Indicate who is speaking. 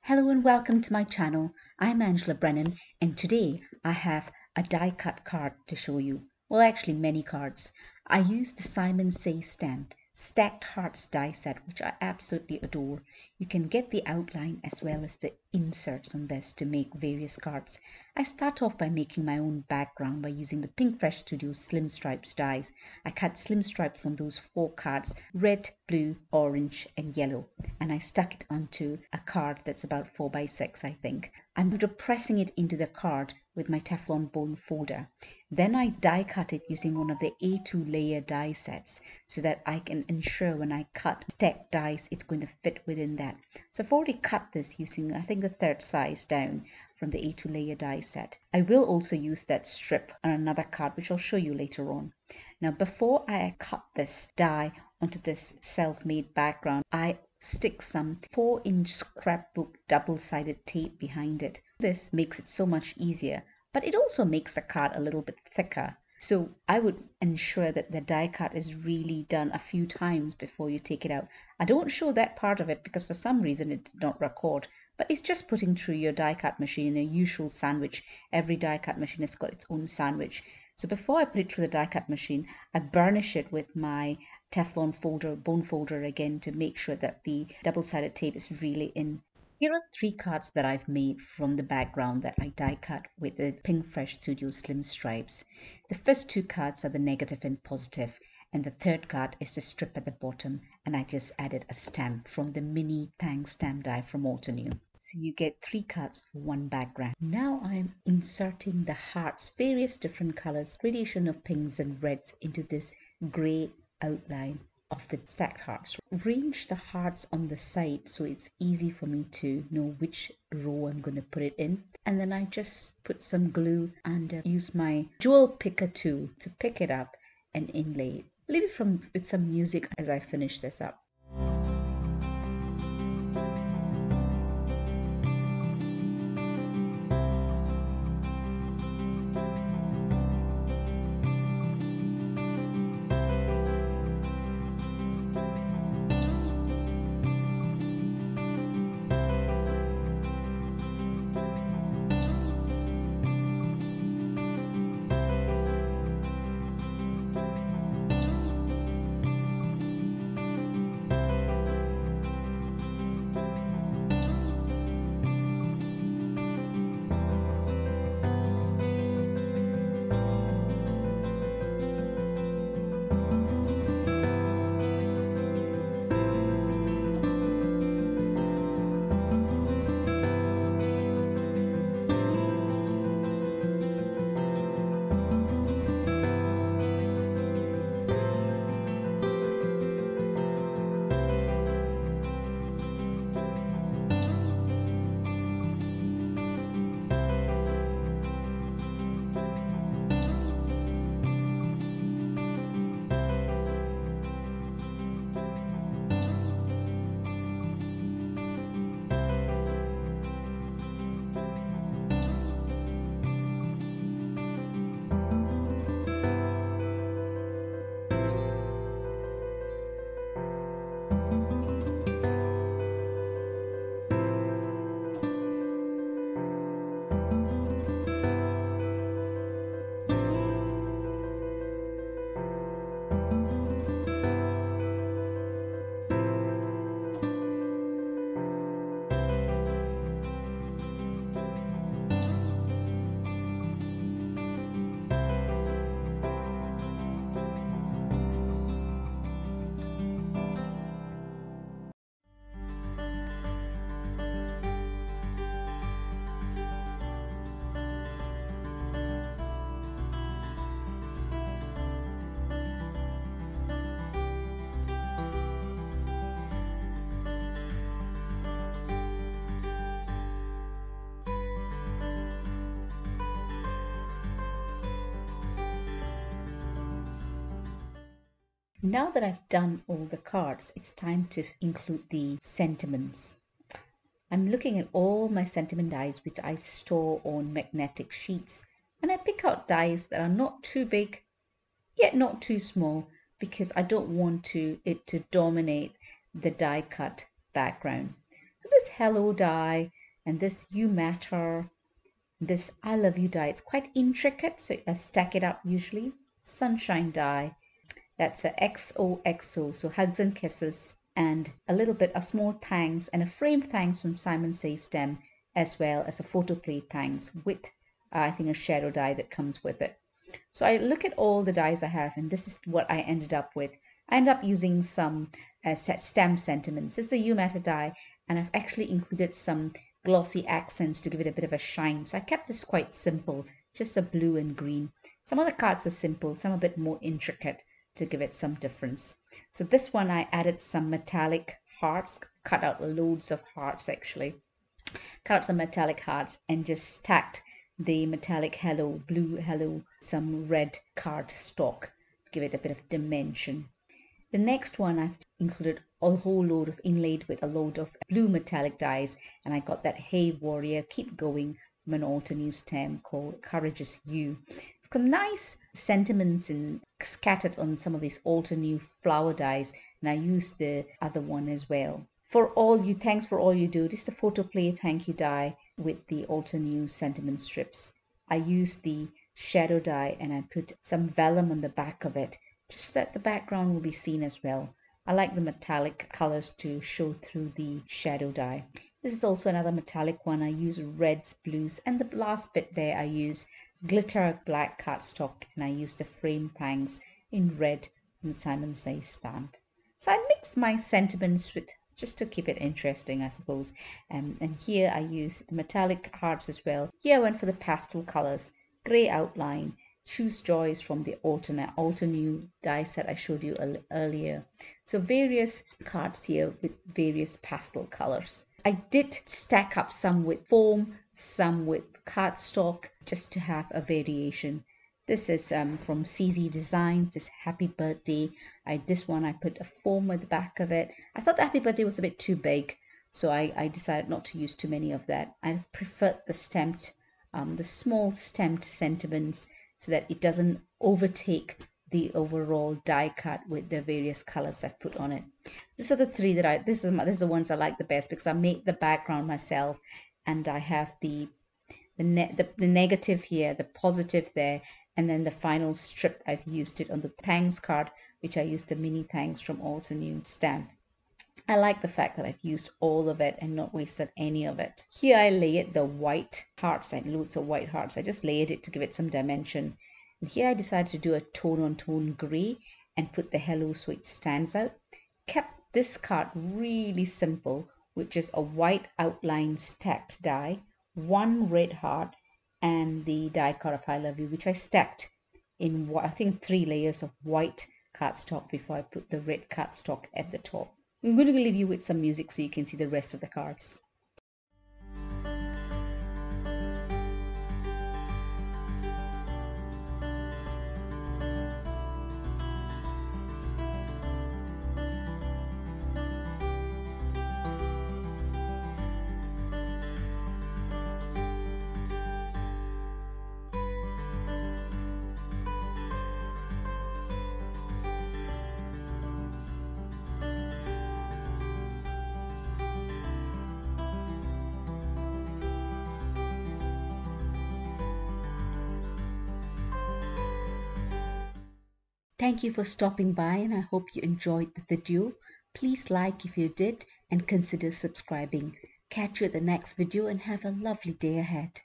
Speaker 1: Hello and welcome to my channel. I'm Angela Brennan and today I have a die cut card to show you. Well, actually many cards. I used the Simon Says Stacked Hearts die set, which I absolutely adore. You can get the outline as well as the inserts on this to make various cards. I start off by making my own background by using the Pink Fresh Studio Slim Stripes dies. I cut slim stripes from those 4 cards, red, blue, orange and yellow, and I stuck it onto a card that's about 4 by 6, I think. I'm pressing it into the card with my Teflon bone folder. Then I die cut it using one of the A2 layer die sets so that I can ensure when I cut stacked dies it's going to fit within that. So I've already cut this using I think the 3rd size down from the A2 layer die set. I will also use that strip on another card which I'll show you later on. Now before I cut this die onto this self-made background, I stick some 4-inch scrapbook double-sided tape behind it. This makes it so much easier, but it also makes the card a little bit thicker. So I would ensure that the die cut is really done a few times before you take it out. I don't show that part of it because for some reason it did not record, but it's just putting through your die cut machine in a usual sandwich. Every die cut machine has got its own sandwich. So before I put it through the die cut machine, I burnish it with my Teflon folder, bone folder again, to make sure that the double-sided tape is really in. Here are 3 cards that I've made from the background that I die cut with the Pink Fresh Studio Slim Stripes. The first 2 cards are the negative and positive, and the 3rd card is the strip at the bottom, and I just added a stamp from the mini thanks stamp die from Autonew. So you get 3 cards for 1 background. Now I'm inserting the hearts, various different colors, gradation of pinks and reds into this grey outline of the stacked hearts. Arrange the hearts on the side so it's easy for me to know which row I'm going to put it in, and then I just put some glue and use my jewel picker tool to pick it up and inlay it. Leave it with some music as I finish this up. Now that I've done all the cards, it's time to include the sentiments. I'm looking at all my sentiment dies which I store on magnetic sheets, and I pick out dies that are not too big yet not too small because I don't want it to dominate the die cut background. So this hello die and this you matter, this I love you die, it's quite intricate, so I stack it up usually. Sunshine die, that's a XOXO, so hugs and kisses, and a little bit, a small thanks and a framed thanks from Simon Says Stem, as well as a photoplay thanks with I think a shadow die that comes with it. So I look at all the dies I have, and this is what I ended up with. I ended up using some stamp sentiments. This is the You Matter die, and I've actually included some glossy accents to give it a bit of a shine. So I kept this quite simple, just a blue and green. Some of the cards are simple, some a bit more intricate to give it some difference. So this one I added some metallic hearts, cut out loads of hearts actually. Cut out some metallic hearts and just stacked the metallic hello, blue hello, some red card stock, give it a bit of dimension. The next one I've included a whole load of inlaid with a load of blue metallic dies, and I got that Hey Warrior Keep Going from an Alter New stem called Courage Is You. It's got nice sentiments and scattered on some of these Alter New flower dies, and I used the other one as well. For all you, thanks for all you do. This is a photoplay thank you die with the Alter New sentiment strips. I used the shadow die and I put some vellum on the back of it, just so that the background will be seen as well. I like the metallic colors to show through the shadow die. This is also another metallic one. I use reds, blues, and the last bit there I use glitter black cardstock, and I use the frame thanks in red from Simon Says stamp. So I mix my sentiments with just to keep it interesting, I suppose. And here I use the metallic hearts as well. Here I went for the pastel colors, grey outline, choose joys from the Alter New die set I showed you earlier. So various cards here with various pastel colors. I did stack up some with foam, some with cardstock, just to have a variation. This is from CZ Designs, this Happy Birthday. This one I put a foam at the back of it. I thought the Happy Birthday was a bit too big, so I decided not to use too many of that. I preferred the stamped, the small stamped sentiments, so that it doesn't overtake the overall die cut with the various colors I've put on it. These are the three that these are the ones I like the best, because I made the background myself, and I have the negative here, the positive there, and then the final strip I've used it on the thanks card, which I used the mini thanks from Alter New stamp. I like the fact that I've used all of it and not wasted any of it. Here I layered the white hearts, and loads of white hearts. I just layered it to give it some dimension. And here I decided to do a tone on tone gray and put the hello so it stands out. Kept this card really simple with just a white outline stacked die, one red heart, and the die card of I Love You, which I stacked in I think 3 layers of white cardstock before I put the red cardstock at the top. I'm going to leave you with some music so you can see the rest of the cards. Thank you for stopping by, and I hope you enjoyed the video. Please like if you did and consider subscribing. Catch you at the next video and have a lovely day ahead.